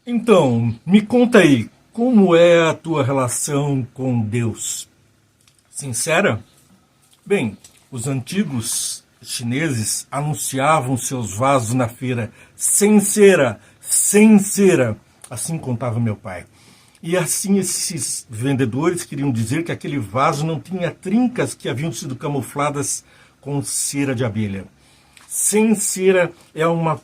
Então, me conta aí, como é a tua relação com Deus? Sincera? Bem, os antigos chineses anunciavam seus vasos na feira sem cera, sem cera. Assim contava meu pai. E assim esses vendedores queriam dizer que aquele vaso não tinha trincas que haviam sido camufladas com cera de abelha. Sem cera é uma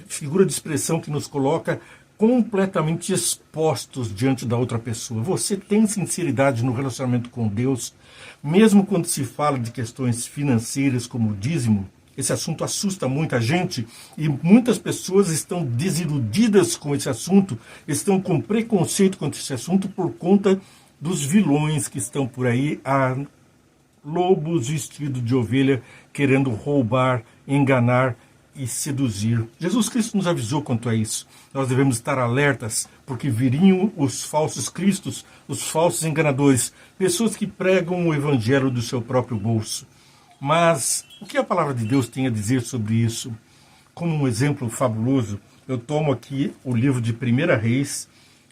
figura de expressão que nos coloca completamente expostos diante da outra pessoa. Você tem sinceridade no relacionamento com Deus, mesmo quando se fala de questões financeiras como o dízimo? Esse assunto assusta muita gente e muitas pessoas estão desiludidas com esse assunto, estão com preconceito contra esse assunto por conta dos vilões que estão por aí, a lobos vestidos de ovelha, querendo roubar, enganar e seduzir. Jesus Cristo nos avisou quanto a isso. Nós devemos estar alertas, porque viriam os falsos cristos, os falsos enganadores, pessoas que pregam o evangelho do seu próprio bolso. Mas o que a palavra de Deus tem a dizer sobre isso? Como um exemplo fabuloso, eu tomo aqui o livro de 1 Reis,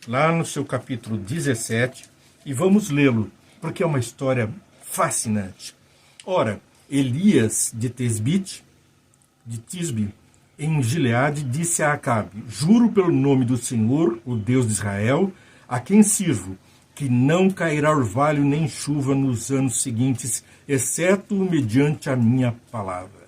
lá no seu capítulo 17, e vamos lê-lo, porque é uma história fascinante. Ora, Elias de Tisbe, em Gileade, disse a Acabe: juro pelo nome do Senhor, o Deus de Israel, a quem sirvo, que não cairá orvalho nem chuva nos anos seguintes, exceto mediante a minha palavra.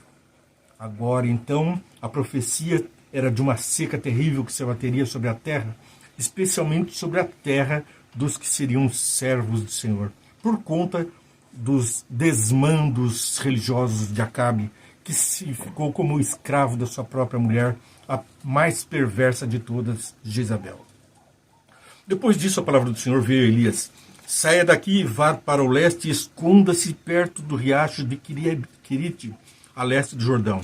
Agora, então, a profecia era de uma seca terrível que se abateria sobre a terra, especialmente sobre a terra dos que seriam servos do Senhor, por conta dos desmandos religiosos de Acabe, que se ficou como escravo da sua própria mulher, a mais perversa de todas, Jezabel. Depois disso, a palavra do Senhor veio a Elias: saia daqui e vá para o leste e esconda-se perto do riacho de Querite, a leste do Jordão.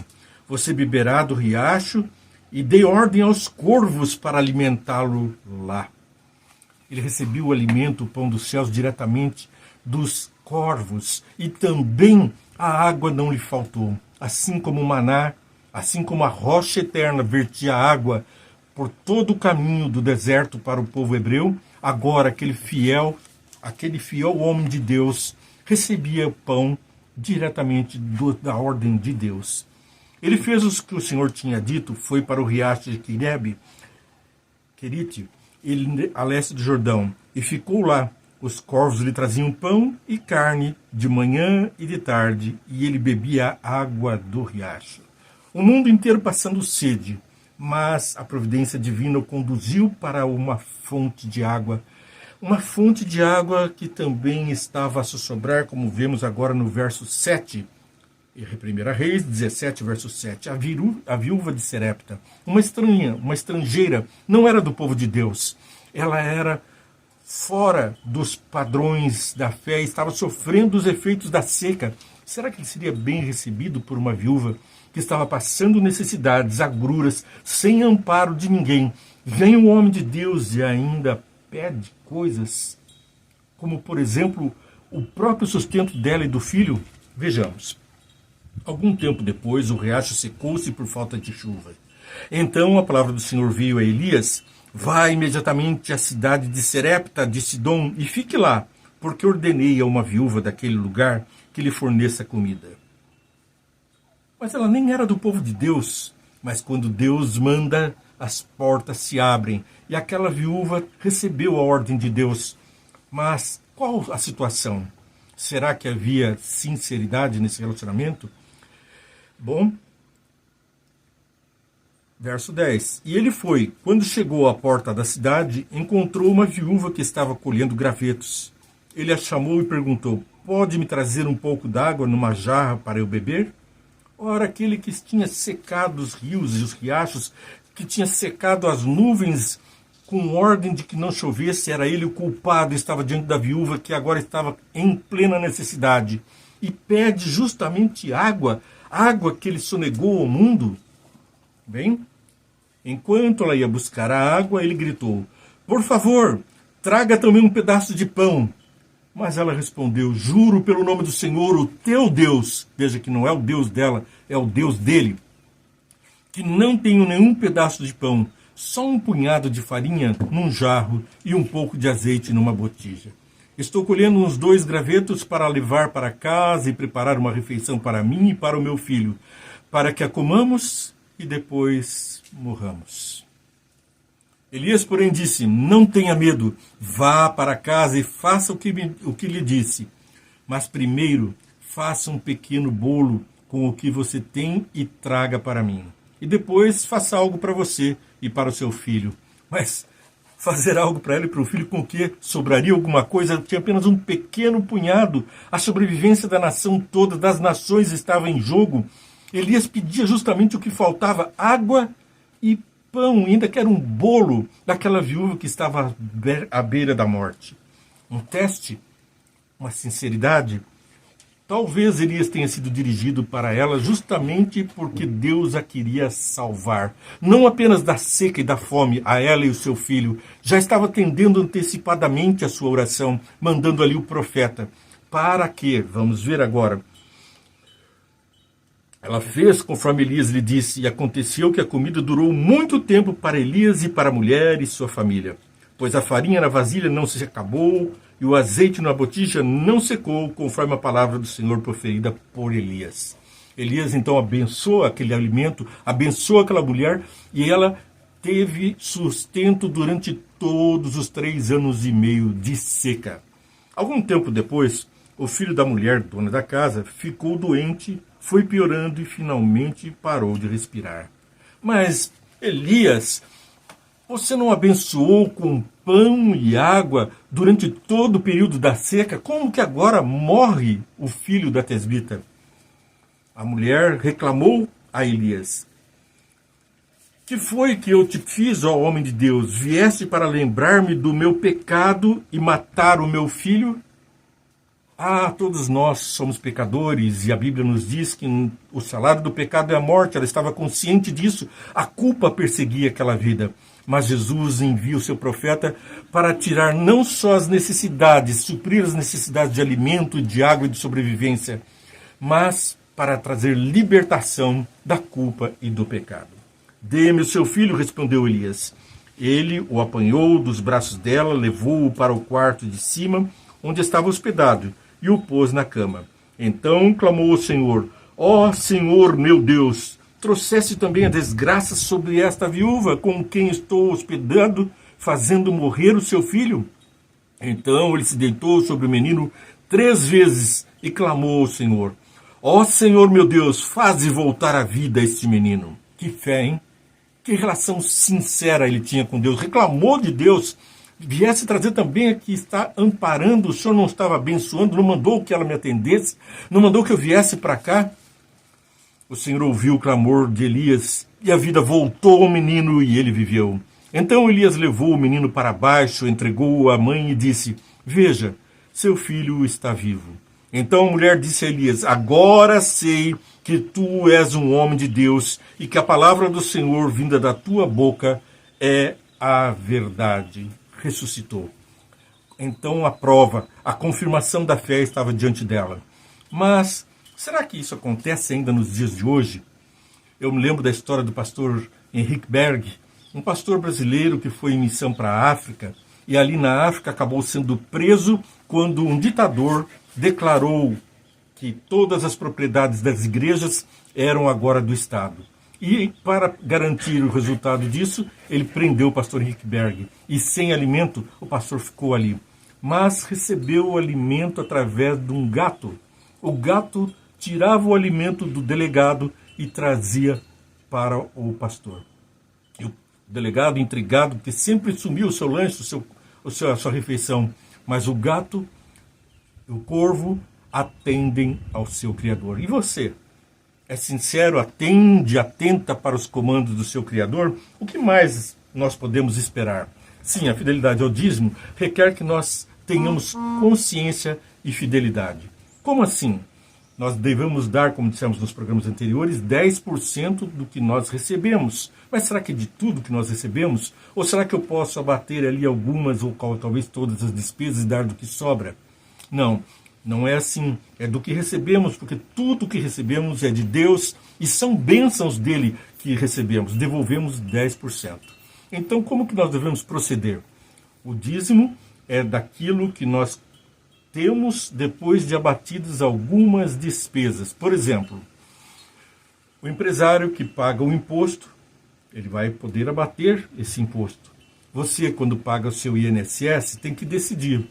Você beberá do riacho e dê ordem aos corvos para alimentá-lo lá. Ele recebeu o alimento, o pão dos céus, diretamente dos corvos, e também a água não lhe faltou. Assim como o maná, assim como a rocha eterna vertia água por todo o caminho do deserto para o povo hebreu, agora aquele fiel homem de Deus recebia o pão diretamente da ordem de Deus. Ele fez o que o Senhor tinha dito, foi para o riacho de Querite, a leste do Jordão, e ficou lá. Os corvos lhe traziam pão e carne de manhã e de tarde, e ele bebia a água do riacho. O mundo inteiro passando sede, mas a providência divina o conduziu para uma fonte de água que também estava a sussurrar, como vemos agora no verso 7, 1 Reis 17, verso 7. A viúva de Serepta, uma estrangeira, não era do povo de Deus. Ela era fora dos padrões da fé, estava sofrendo os efeitos da seca. Será que ele seria bem recebido por uma viúva que estava passando necessidades, agruras, sem amparo de ninguém? Vem o homem de Deus e ainda pede coisas, como, por exemplo, o próprio sustento dela e do filho? Vejamos. Algum tempo depois, o riacho secou-se por falta de chuva. Então a palavra do Senhor veio a Elias: vá imediatamente à cidade de Serepta de Sidom e fique lá, porque ordenei a uma viúva daquele lugar que lhe forneça comida. Mas ela nem era do povo de Deus. Mas quando Deus manda, as portas se abrem, e aquela viúva recebeu a ordem de Deus. Mas qual a situação? Será que havia sinceridade nesse relacionamento? Bom, verso 10. E ele foi. Quando chegou à porta da cidade, encontrou uma viúva que estava colhendo gravetos. Ele a chamou e perguntou: pode me trazer um pouco d'água numa jarra para eu beber? Ora, aquele que tinha secado os rios e os riachos, que tinha secado as nuvens com ordem de que não chovesse, era ele o culpado, estava diante da viúva que agora estava em plena necessidade. E pede justamente água que ele sonegou ao mundo. Bem, enquanto ela ia buscar a água, ele gritou: por favor, traga também um pedaço de pão. Mas ela respondeu: juro pelo nome do Senhor, o teu Deus, veja que não é o Deus dela, é o Deus dele, que não tenho nenhum pedaço de pão, só um punhado de farinha num jarro e um pouco de azeite numa botija. Estou colhendo uns 2 gravetos para levar para casa e preparar uma refeição para mim e para o meu filho, para que a comamos e depois morramos. Elias, porém, disse: não tenha medo, vá para casa e faça o que lhe disse. Mas primeiro, faça um pequeno bolo com o que você tem e traga para mim. E depois faça algo para você e para o seu filho. Mas fazer algo para ela e para o filho com o que sobraria alguma coisa? Tinha apenas um pequeno punhado. A sobrevivência da nação toda, das nações, estava em jogo. Elias pedia justamente o que faltava: água e pão, ainda que era um bolo daquela viúva que estava à beira da morte. Um teste, uma sinceridade. Talvez Elias tenha sido dirigido para ela justamente porque Deus a queria salvar. Não apenas da seca e da fome a ela e o seu filho. Já estava atendendo antecipadamente a sua oração, mandando ali o profeta. Para quê? Vamos ver agora. Ela fez conforme Elias lhe disse, e aconteceu que a comida durou muito tempo para Elias e para a mulher e sua família. Pois a farinha na vasilha não se acabou, e o azeite na botija não secou, conforme a palavra do Senhor proferida por Elias. Elias então abençoa aquele alimento, abençoa aquela mulher, e ela teve sustento durante todos os 3 anos e meio de seca. Algum tempo depois, o filho da mulher, dona da casa, ficou doente, foi piorando e finalmente parou de respirar. Mas, Elias, você não abençoou com pão e água durante todo o período da seca? Como que agora morre o filho da tesbita? A mulher reclamou a Elias: que foi que eu te fiz, ó homem de Deus? Vieste para lembrar-me do meu pecado e matar o meu filho? Todos nós somos pecadores e a Bíblia nos diz que o salário do pecado é a morte. Ela estava consciente disso. A culpa perseguia aquela vida. Mas Jesus envia o seu profeta para tirar não só as necessidades, suprir as necessidades de alimento, de água e de sobrevivência, mas para trazer libertação da culpa e do pecado. Dê-me o seu filho, respondeu Elias. Ele o apanhou dos braços dela, levou-o para o quarto de cima, onde estava hospedado, e o pôs na cama. Então clamou ao Senhor: ó Senhor meu Deus, trouxeste também a desgraça sobre esta viúva com quem estou hospedando, fazendo morrer o seu filho? Então ele se deitou sobre o menino 3 vezes e clamou ao Senhor: ó Senhor meu Deus, faze voltar à vida este menino. Que fé, hein? Que relação sincera ele tinha com Deus. Reclamou de Deus. Viesse trazer também aqui, está amparando. O Senhor não estava abençoando, não mandou que ela me atendesse, não mandou que eu viesse para cá. O Senhor ouviu o clamor de Elias e a vida voltou ao menino e ele viveu. Então Elias levou o menino para baixo, entregou-o à mãe e disse: veja, seu filho está vivo. Então a mulher disse a Elias: agora sei que tu és um homem de Deus e que a palavra do Senhor vinda da tua boca é a verdade. Ressuscitou. Então a prova, a confirmação da fé estava diante dela. Mas será que isso acontece ainda nos dias de hoje? Eu me lembro da história do pastor Henrique Berg, um pastor brasileiro que foi em missão para a África, e ali na África acabou sendo preso quando um ditador declarou que todas as propriedades das igrejas eram agora do Estado. E para garantir o resultado disso, ele prendeu o pastor Henrique Berg. E sem alimento, o pastor ficou ali. Mas recebeu o alimento através de um gato. O gato tirava o alimento do delegado e trazia para o pastor. E o delegado, intrigado, porque sempre sumiu o seu lanche, a sua refeição. Mas o gato, o corvo, atendem ao seu Criador. E você? É sincero, atenta para os comandos do seu Criador? O que mais nós podemos esperar? Sim, a fidelidade ao dízimo requer que nós tenhamos consciência e fidelidade. Como assim? Nós devemos dar, como dissemos nos programas anteriores, 10% do que nós recebemos. Mas será que é de tudo que nós recebemos? Ou será que eu posso abater ali algumas ou talvez todas as despesas e dar do que sobra? Não. Não é assim, é do que recebemos, porque tudo que recebemos é de Deus e são bênçãos dele que recebemos, devolvemos 10%. Então, como que nós devemos proceder? O dízimo é daquilo que nós temos depois de abatidas algumas despesas. Por exemplo, o empresário que paga o imposto, ele vai poder abater esse imposto. Você, quando paga o seu INSS, tem que decidir.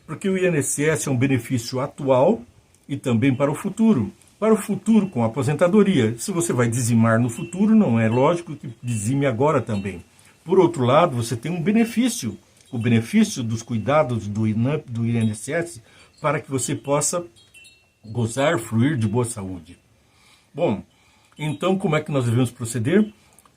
Porque o INSS é um benefício atual e também para o futuro. Para o futuro, com a aposentadoria. Se você vai dizimar no futuro, não é lógico que dizime agora também. Por outro lado, você tem um benefício. O benefício dos cuidados do INSS para que você possa gozar, fruir de boa saúde. Bom, então como é que nós devemos proceder?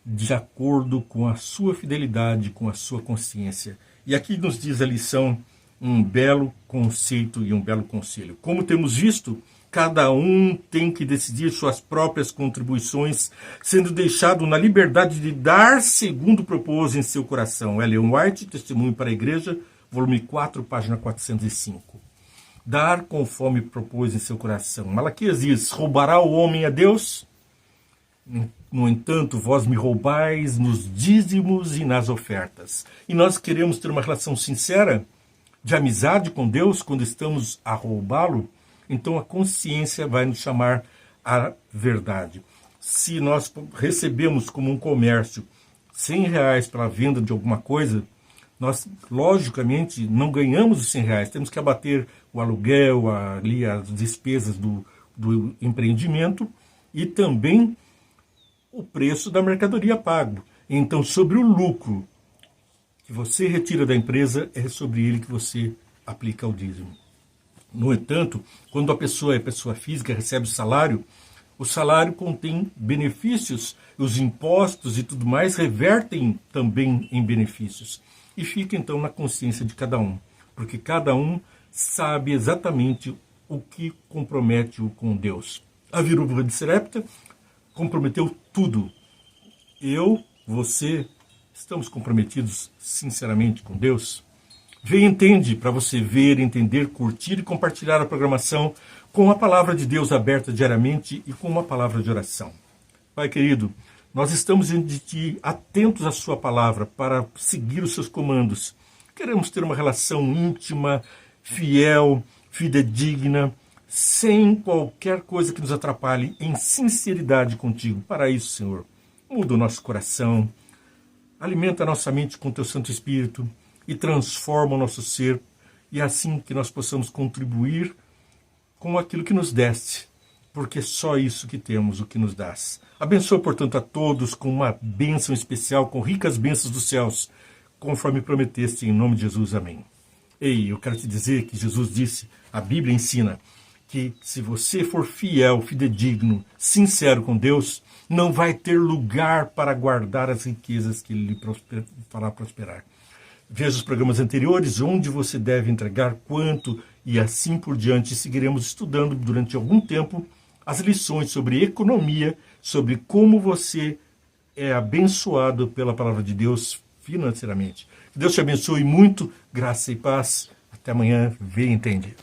De acordo com a sua fidelidade, com a sua consciência. E aqui nos diz a lição um belo conceito e um belo conselho. Como temos visto, cada um tem que decidir suas próprias contribuições, sendo deixado na liberdade de dar segundo propôs em seu coração. Ellen White, Testemunho para a Igreja, volume 4, página 405. Dar conforme propôs em seu coração. Malaquias diz, roubará o homem a Deus? No entanto, vós me roubais nos dízimos e nas ofertas. E nós queremos ter uma relação sincera de amizade com Deus quando estamos a roubá-lo, então a consciência vai nos chamar à verdade. Se nós recebemos como um comércio R$100 pela venda de alguma coisa, nós, logicamente, não ganhamos os R$100. Temos que abater o aluguel, as despesas do empreendimento e também o preço da mercadoria pago. Então, sobre o lucro que você retira da empresa, é sobre ele que você aplica o dízimo. No entanto, quando a pessoa é pessoa física, recebe o salário contém benefícios, os impostos e tudo mais revertem também em benefícios. E fica então na consciência de cada um, porque cada um sabe exatamente o que compromete-o com Deus. A viúva de Sarepta comprometeu tudo. Eu, você, estamos comprometidos sinceramente com Deus? Vê e entende, para você ver, entender, curtir e compartilhar a programação com a palavra de Deus aberta diariamente e com uma palavra de oração. Pai querido, nós estamos diante de Ti, atentos à Sua palavra, para seguir os Seus comandos. Queremos ter uma relação íntima, fiel, fidedigna, sem qualquer coisa que nos atrapalhe, em sinceridade contigo. Para isso, Senhor, muda o nosso coração, alimenta a nossa mente com Teu Santo Espírito e transforma o nosso ser, e é assim que nós possamos contribuir com aquilo que nos deste, porque é só isso que temos, o que nos dás. Abençoa, portanto, a todos com uma bênção especial, com ricas bênçãos dos céus, conforme prometeste, em nome de Jesus. Amém. Ei, eu quero te dizer que Jesus disse, a Bíblia ensina, que se você for fiel, fidedigno, sincero com Deus, não vai ter lugar para guardar as riquezas que Ele lhe fará prosperar. Veja os programas anteriores, onde você deve entregar quanto e assim por diante. Seguiremos estudando durante algum tempo as lições sobre economia, sobre como você é abençoado pela palavra de Deus financeiramente. Que Deus te abençoe muito, graça e paz. Até amanhã, vê e entende.